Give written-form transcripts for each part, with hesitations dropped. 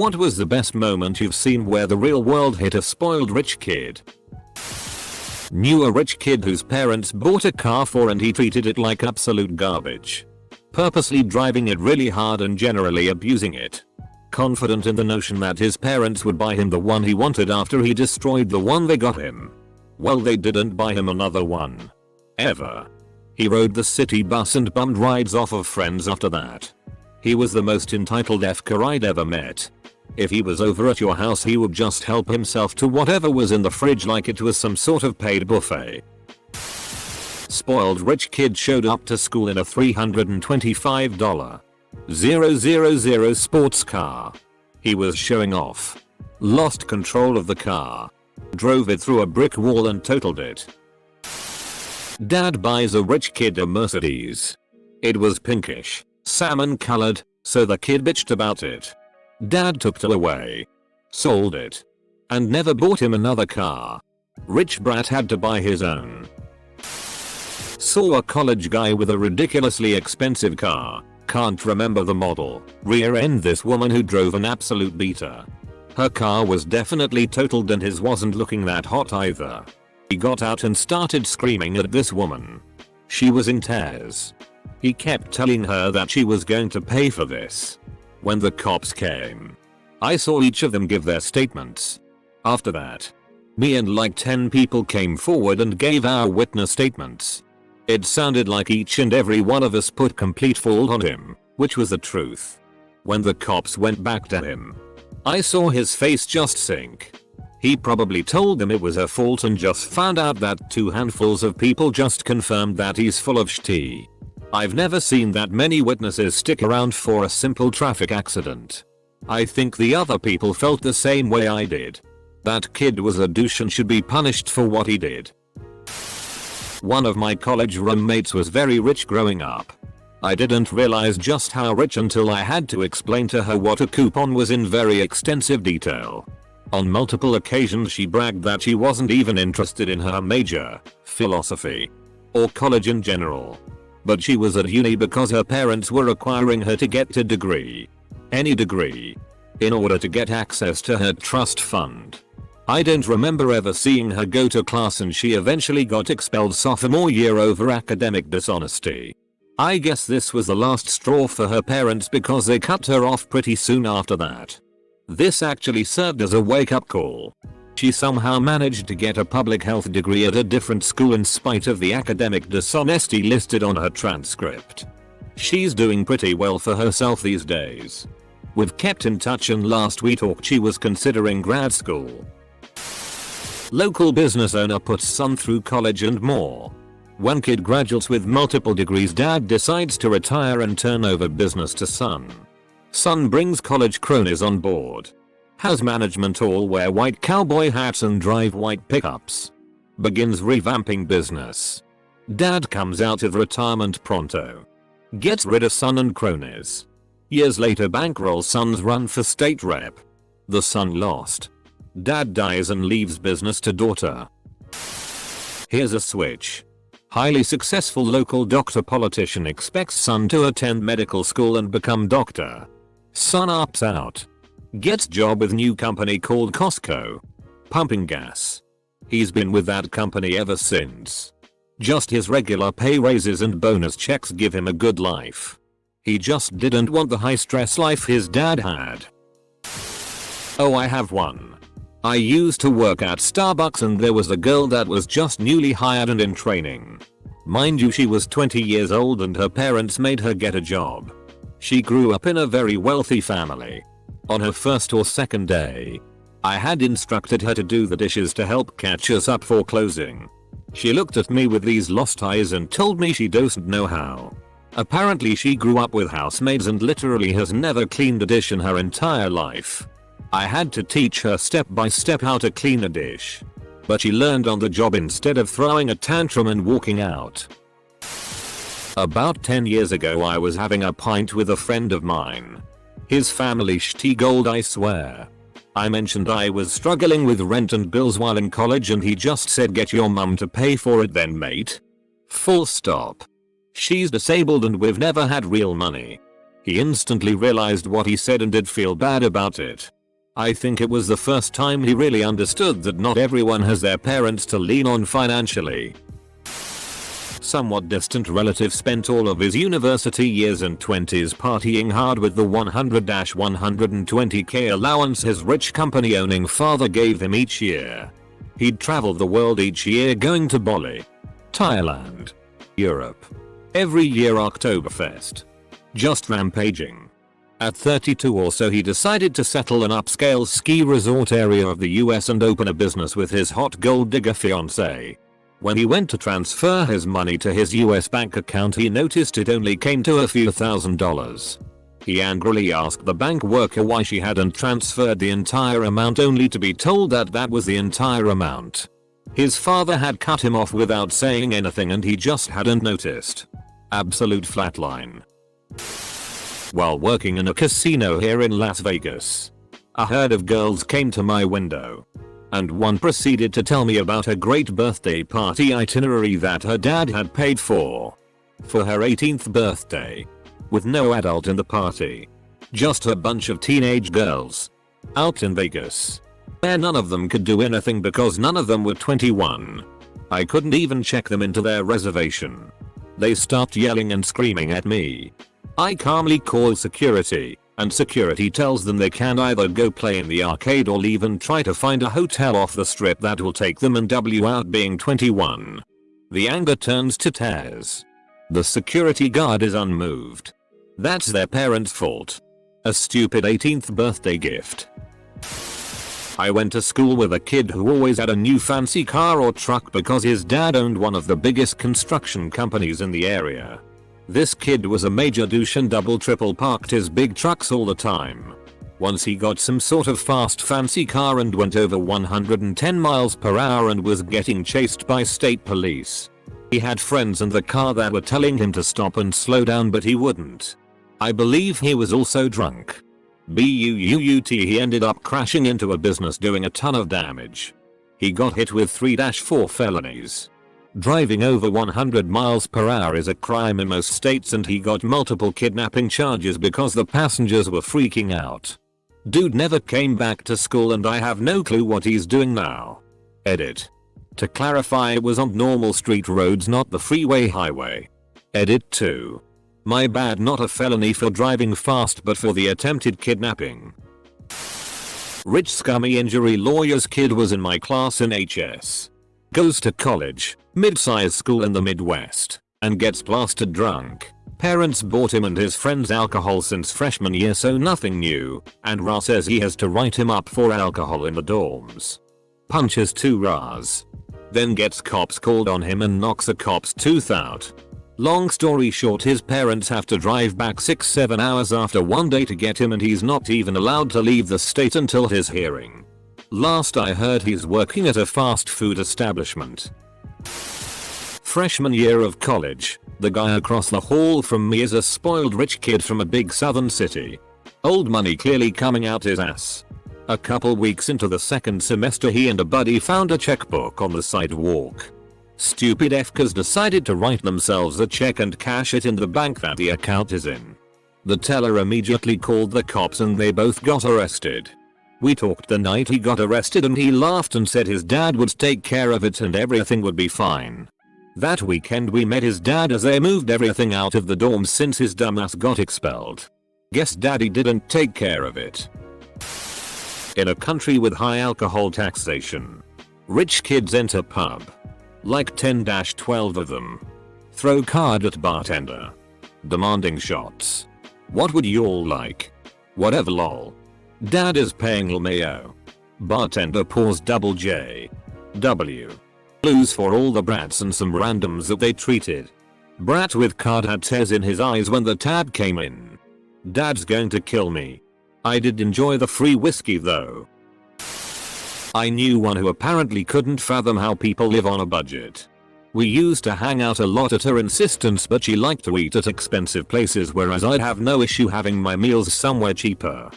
What was the best moment you've seen where the real world hit a spoiled rich kid? Knew a rich kid whose parents bought a car for and he treated it like absolute garbage. Purposely driving it really hard and generally abusing it. Confident in the notion that his parents would buy him the one he wanted after he destroyed the one they got him. Well, they didn't buy him another one. Ever. He rode the city bus and bummed rides off of friends after that. He was the most entitled F-ker I'd ever met. If he was over at your house he would just help himself to whatever was in the fridge like it was some sort of paid buffet. Spoiled rich kid showed up to school in a $325 000 sports car. He was showing off. Lost control of the car. Drove it through a brick wall and totaled it. Dad buys a rich kid a Mercedes. It was pinkish, salmon colored, so the kid bitched about it. Dad took it away. Sold it. And never bought him another car. Rich brat had to buy his own. Saw a college guy with a ridiculously expensive car. Can't remember the model. Rear-end this woman who drove an absolute beater. Her car was definitely totaled and his wasn't looking that hot either. He got out and started screaming at this woman. She was in tears. He kept telling her that she was going to pay for this. When the cops came, I saw each of them give their statements. After that, me and like 10 people came forward and gave our witness statements. It sounded like each and every one of us put complete fault on him, which was the truth. When the cops went back to him, I saw his face just sink. He probably told them it was her fault and just found out that 2 handfuls of people just confirmed that he's full of shit. I've never seen that many witnesses stick around for a simple traffic accident. I think the other people felt the same way I did. That kid was a douche and should be punished for what he did. One of my college roommates was very rich growing up. I didn't realize just how rich until I had to explain to her what a coupon was in very extensive detail. On multiple occasions she bragged that she wasn't even interested in her major, philosophy, or college in general. But she was at uni because her parents were requiring her to get a degree. Any degree. In order to get access to her trust fund. I don't remember ever seeing her go to class and she eventually got expelled sophomore year over academic dishonesty. I guess this was the last straw for her parents because they cut her off pretty soon after that. This actually served as a wake-up call. She somehow managed to get a public health degree at a different school in spite of the academic dishonesty listed on her transcript. She's doing pretty well for herself these days. We've kept in touch and last we talked she was considering grad school. Local business owner puts son through college and more. When kid graduates with multiple degrees, dad decides to retire and turn over business to son. Son brings college cronies on board. Has management all wear white cowboy hats and drive white pickups. Begins revamping business. Dad comes out of retirement pronto. Gets rid of son and cronies. Years later bankrolls son's run for state rep. The son lost. Dad dies and leaves business to daughter. Here's a switch. Highly successful local doctor politician expects son to attend medical school and become doctor. Son opts out. Gets job with new company called Costco. Pumping gas. He's been with that company ever since. Just his regular pay raises and bonus checks give him a good life. He just didn't want the high stress life his dad had. Oh, I have one. I used to work at Starbucks and there was a girl that was just newly hired and in training. Mind you, she was 20 years old and her parents made her get a job. She grew up in a very wealthy family. On her first or second day, I had instructed her to do the dishes to help catch us up for closing. She looked at me with these lost eyes and told me she doesn't know how. Apparently she grew up with housemaids and literally has never cleaned a dish in her entire life. I had to teach her step by step how to clean a dish. But she learned on the job instead of throwing a tantrum and walking out. About 10 years ago I was having a pint with a friend of mine. His family shitty gold, I swear. I mentioned I was struggling with rent and bills while in college and he just said, "Get your mum to pay for it then, mate." Full stop. She's disabled and we've never had real money. He instantly realized what he said and did feel bad about it. I think it was the first time he really understood that not everyone has their parents to lean on financially. Somewhat distant relative spent all of his university years and 20s partying hard with the 100-120k allowance his rich company owning father gave him each year. He'd travel the world each year going to Bali, Thailand, Europe. Every year Oktoberfest. Just rampaging. At 32 or so he decided to settle an upscale ski resort area of the US and open a business with his hot gold digger fiancée. When he went to transfer his money to his US bank account he noticed it only came to a few $1,000s. He angrily asked the bank worker why she hadn't transferred the entire amount only to be told that that was the entire amount. His father had cut him off without saying anything and he just hadn't noticed. Absolute flatline. While working in a casino here in Las Vegas, a herd of girls came to my window. And one proceeded to tell me about a great birthday party itinerary that her dad had paid for her 18th birthday. With no adult in the party. Just a bunch of teenage girls. Out in Vegas. Where none of them could do anything because none of them were 21. I couldn't even check them into their reservation. They stopped yelling and screaming at me. I calmly call security, and security tells them they can either go play in the arcade or leave and try to find a hotel off the strip that will take them and W out being 21. The anger turns to tears. The security guard is unmoved. That's their parents' fault. A stupid 18th birthday gift. I went to school with a kid who always had a new fancy car or truck because his dad owned one of the biggest construction companies in the area. This kid was a major douche and triple parked his big trucks all the time. Once he got some sort of fast fancy car and went over 110 miles per hour and was getting chased by state police. He had friends in the car that were telling him to stop and slow down but he wouldn't. I believe he was also drunk. But he ended up crashing into a business doing a ton of damage. He got hit with 3-4 felonies. Driving over 100 miles per hour is a crime in most states and he got multiple kidnapping charges because the passengers were freaking out. Dude never came back to school and I have no clue what he's doing now. Edit. To clarify, it was on normal street roads, not the freeway highway. Edit 2. My bad, not a felony for driving fast but for the attempted kidnapping. Rich scummy injury lawyer's kid was in my class in HS. Goes to college, mid-sized school in the Midwest, and gets blasted drunk. Parents bought him and his friends alcohol since freshman year, so nothing new, and Ra says he has to write him up for alcohol in the dorms. Punches 2 Ras. Then gets cops called on him and knocks a cop's tooth out. Long story short, his parents have to drive back 6-7 hours after one day to get him and he's not even allowed to leave the state until his hearing. Last I heard he's working at a fast food establishment. Freshman year of college, the guy across the hall from me is a spoiled rich kid from a big southern city. Old money clearly coming out his ass. A couple weeks into the second semester he and a buddy found a checkbook on the sidewalk. Stupid F'cers decided to write themselves a check and cash it in the bank that the account is in. The teller immediately called the cops and they both got arrested. We talked the night he got arrested and he laughed and said his dad would take care of it and everything would be fine. That weekend we met his dad as they moved everything out of the dorm since his dumbass got expelled. Guess daddy didn't take care of it. In a country with high alcohol taxation, rich kids enter pub. Like 10-12 of them. Throw card at bartender. Demanding shots. What would you all like? Whatever lol. Dad is paying LMAO. Bartender pours double J. W. Blues for all the brats and some randoms that they treated. Brat with card had tears in his eyes when the tab came in. Dad's going to kill me. I did enjoy the free whiskey though. I knew one who apparently couldn't fathom how people live on a budget. We used to hang out a lot at her insistence, but she liked to eat at expensive places, whereas I'd have no issue having my meals somewhere cheaper.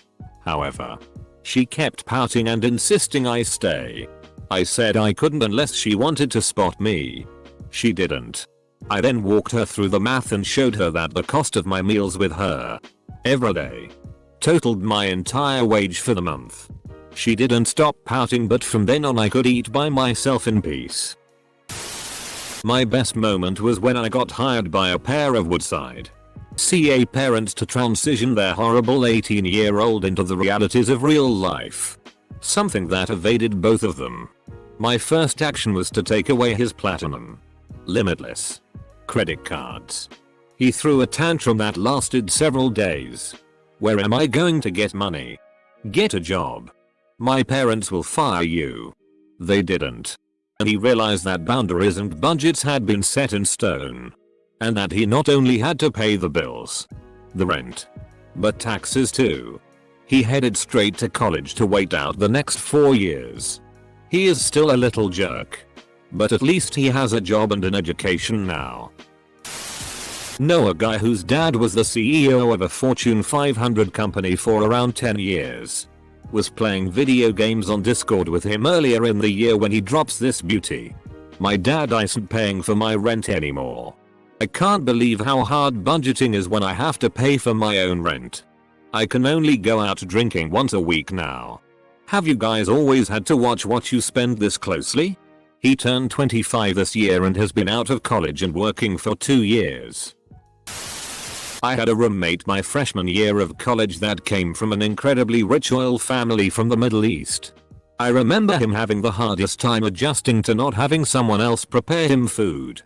However, she kept pouting and insisting I stay. I said I couldn't unless she wanted to spot me. She didn't. I then walked her through the math and showed her that the cost of my meals with her every day. Totaled my entire wage for the month. She didn't stop pouting, but from then on I could eat by myself in peace. My best moment was when I got hired by a pair of Woodside CA parents to transition their horrible 18-year-old into the realities of real life. Something that evaded both of them. My first action was to take away his platinum, limitless credit cards. He threw a tantrum that lasted several days. Where am I going to get money? Get a job. My parents will fire you. They didn't. And he realized that boundaries and budgets had been set in stone. And that he not only had to pay the bills, the rent, but taxes too. He headed straight to college to wait out the next 4 years. He is still a little jerk, but at least he has a job and an education now. Know a guy whose dad was the CEO of a Fortune 500 company for around 10 years. Was playing video games on Discord with him earlier in the year when he drops this beauty. My dad isn't paying for my rent anymore. I can't believe how hard budgeting is when I have to pay for my own rent. I can only go out drinking once a week now. Have you guys always had to watch what you spend this closely? He turned 25 this year and has been out of college and working for 2 years. I had a roommate my freshman year of college that came from an incredibly rich oil family from the Middle East. I remember him having the hardest time adjusting to not having someone else prepare him food.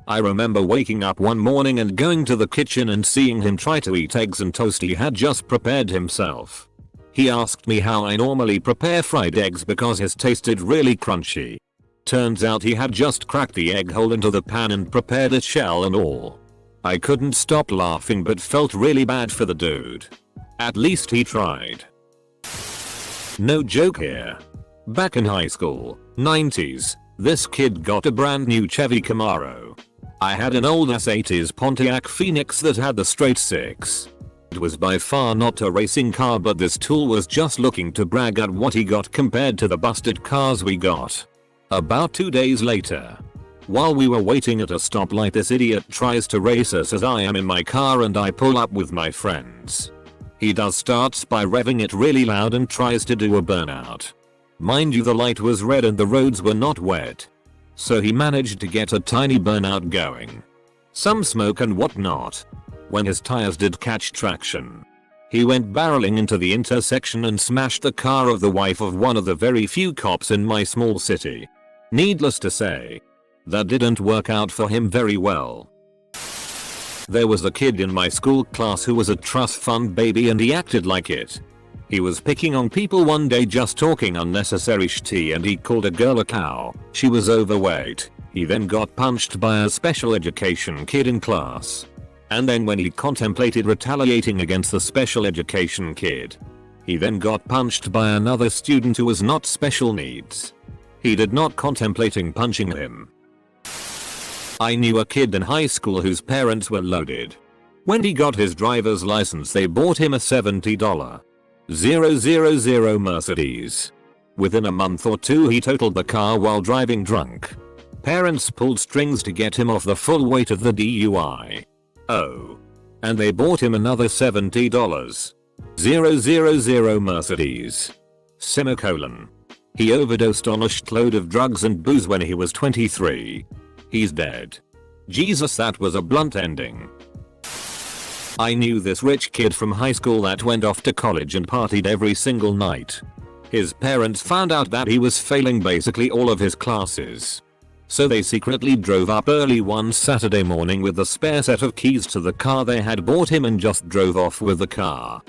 I remember waking up one morning and going to the kitchen and seeing him try to eat eggs and toast he had just prepared himself. He asked me how I normally prepare fried eggs because his tasted really crunchy. Turns out he had just cracked the egg hole into the pan and prepared it shell and all. I couldn't stop laughing but felt really bad for the dude. At least he tried. No joke here. Back in high school, 90s, this kid got a brand new Chevy Camaro. I had an old ass 80s Pontiac Phoenix that had the straight six. It was by far not a racing car, but this tool was just looking to brag at what he got compared to the busted cars we got. About 2 days later, while we were waiting at a stoplight, this idiot tries to race us as I am in my car and I pull up with my friends. He starts by revving it really loud and tries to do a burnout. Mind you, the light was red and the roads were not wet. So he managed to get a tiny burnout going. Some smoke and whatnot. When his tires did catch traction, he went barreling into the intersection and smashed the car of the wife of one of the very few cops in my small city. Needless to say, that didn't work out for him very well. There was a kid in my school class who was a trust fund baby and he acted like it. He was picking on people one day, just talking unnecessary shit, and he called a girl a cow. She was overweight. He then got punched by a special education kid in class. And then when he contemplated retaliating against the special education kid, he then got punched by another student who was not special needs. He did not contemplating punching him. I knew a kid in high school whose parents were loaded. When he got his driver's license, they bought him a $70,000 Mercedes. Within a month or two he totaled the car while driving drunk. Parents pulled strings to get him off the full weight of the DUI. Oh. And they bought him another $70,000 Mercedes. Semicolon. He overdosed on a shitload of drugs and booze when he was 23. He's dead. Jesus, that was a blunt ending. I knew this rich kid from high school that went off to college and partied every single night. His parents found out that he was failing basically all of his classes. So they secretly drove up early one Saturday morning with the spare set of keys to the car they had bought him and just drove off with the car.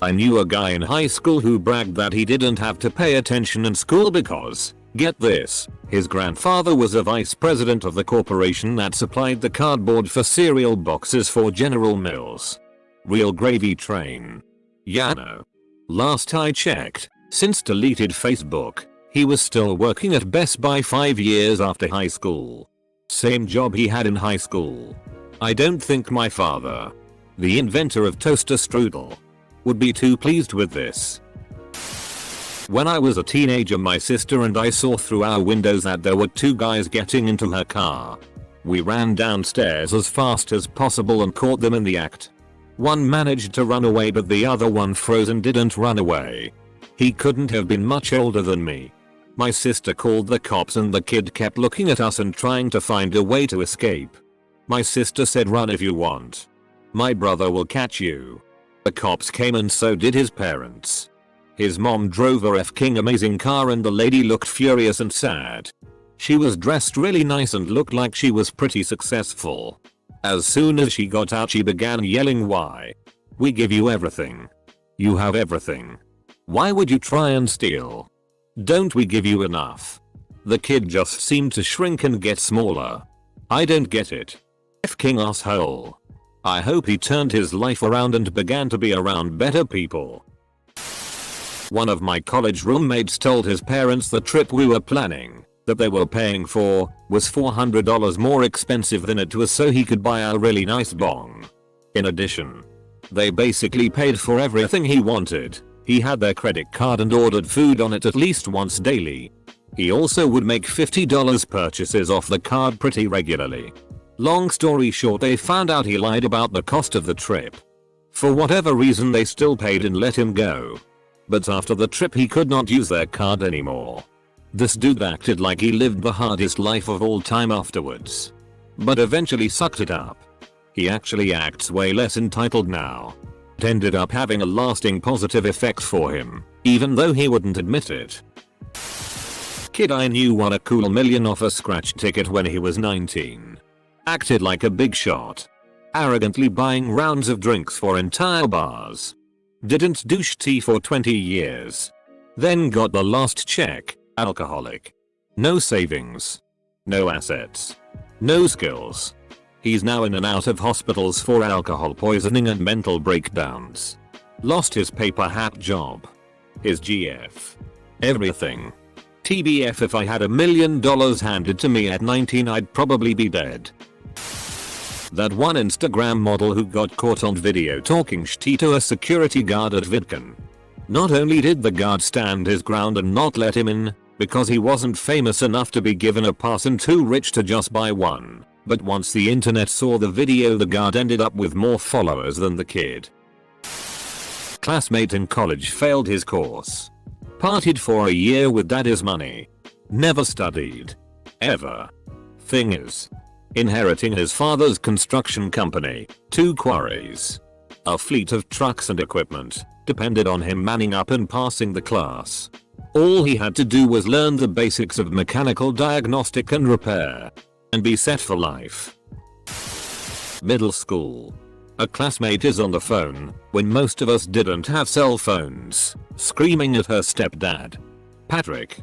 I knew a guy in high school who bragged that he didn't have to pay attention in school because, get this, his grandfather was a vice president of the corporation that supplied the cardboard for cereal boxes for General Mills. Real gravy train. Yeah, no. Last I checked, since deleted Facebook, he was still working at Best Buy 5 years after high school. Same job he had in high school. I don't think my father, the inventor of toaster strudel, would be too pleased with this. When I was a teenager, my sister and I saw through our windows that there were 2 guys getting into her car. We ran downstairs as fast as possible and caught them in the act. One managed to run away but the other one froze and didn't run away. He couldn't have been much older than me. My sister called the cops and the kid kept looking at us and trying to find a way to escape. My sister said run if you want. My brother will catch you. The cops came and so did his parents. His mom drove a f***ing amazing car and the lady looked furious and sad. She was dressed really nice and looked like she was pretty successful. As soon as she got out she began yelling, "Why? We give you everything. You have everything. Why would you try and steal? Don't we give you enough?" The kid just seemed to shrink and get smaller. I don't get it. F***ing asshole. I hope he turned his life around and began to be around better people. One of my college roommates told his parents the trip we were planning, that they were paying for, was $400 more expensive than it was, so he could buy a really nice bong. In addition, they basically paid for everything he wanted. He had their credit card and ordered food on it at least once daily. He also would make $50 purchases off the card pretty regularly. Long story short, they found out he lied about the cost of the trip. For whatever reason they still paid and let him go. But after the trip he could not use their card anymore. This dude acted like he lived the hardest life of all time afterwards. But eventually sucked it up. He actually acts way less entitled now. It ended up having a lasting positive effect for him, even though he wouldn't admit it. Kid I knew won a cool $1 million off a scratch ticket when he was 19. Acted like a big shot. Arrogantly buying rounds of drinks for entire bars. Didn't douche tea for 20 years. Then got the last check, alcoholic. No savings. No assets. No skills. He's now in and out of hospitals for alcohol poisoning and mental breakdowns. Lost his paper hat job. His GF. Everything. TBF, if I had $1 million handed to me at 19 I'd probably be dead. That one Instagram model who got caught on video talking shit to a security guard at VidCon. Not only did the guard stand his ground and not let him in, because he wasn't famous enough to be given a pass and too rich to just buy one, but once the internet saw the video the guard ended up with more followers than the kid. Classmate in college failed his course. Partied for a year with daddy's money. Never studied. Ever. Thing is, inheriting his father's construction company, 2 quarries, a fleet of trucks and equipment, depended on him manning up and passing the class. All he had to do was learn the basics of mechanical diagnostic and repair, and be set for life. Middle school. A classmate is on the phone, when most of us didn't have cell phones, screaming at her stepdad. "Patrick,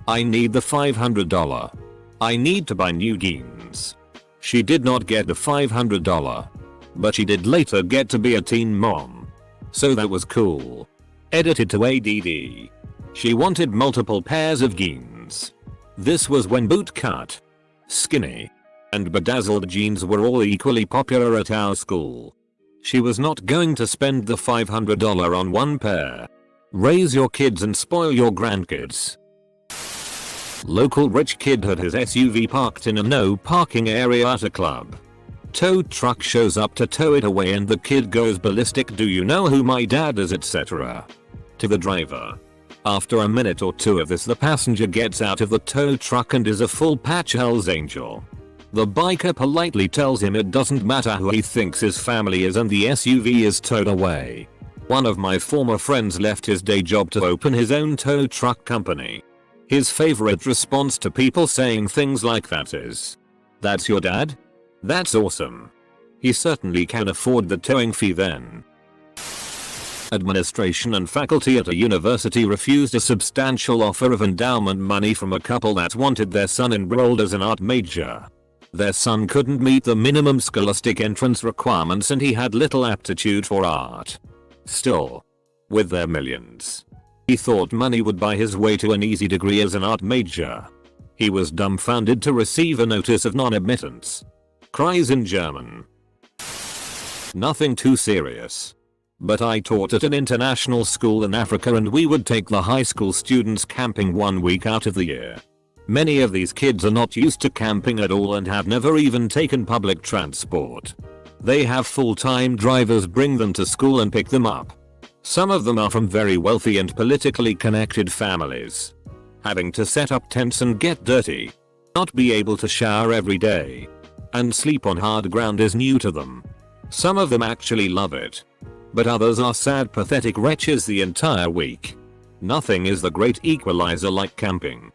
I need the $500. I need to buy new jeans." She did not get the $500, but she did later get to be a teen mom. So that was cool. Edited to ADD. She wanted multiple pairs of jeans. This was when bootcut, skinny, and bedazzled jeans were all equally popular at our school. She was not going to spend the $500 on one pair. Raise your kids and spoil your grandkids. Local rich kid had his SUV parked in a no parking area at a club. Tow truck shows up to tow it away and the kid goes ballistic, "Do you know who my dad is?" etc. to the driver. After a minute or two of this, the passenger gets out of the tow truck and is a full patch Hell's Angel. The biker politely tells him it doesn't matter who he thinks his family is and the SUV is towed away. One of my former friends left his day job to open his own tow truck company. His favorite response to people saying things like that is, "That's your dad? That's awesome. He certainly can afford the towing fee then." Administration and faculty at a university refused a substantial offer of endowment money from a couple that wanted their son enrolled as an art major. Their son couldn't meet the minimum scholastic entrance requirements and he had little aptitude for art. Still, with their millions, he thought money would buy his way to an easy degree as an art major. He was dumbfounded to receive a notice of non-admittance. Cries in German. Nothing too serious. But I taught at an international school in Africa and we would take the high school students camping 1 week out of the year. Many of these kids are not used to camping at all and have never even taken public transport. They have full-time drivers bring them to school and pick them up. Some of them are from very wealthy and politically connected families. Having to set up tents and get dirty, not be able to shower every day, and sleep on hard ground is new to them. Some of them actually love it. But others are sad pathetic wretches the entire week. Nothing is the great equalizer like camping.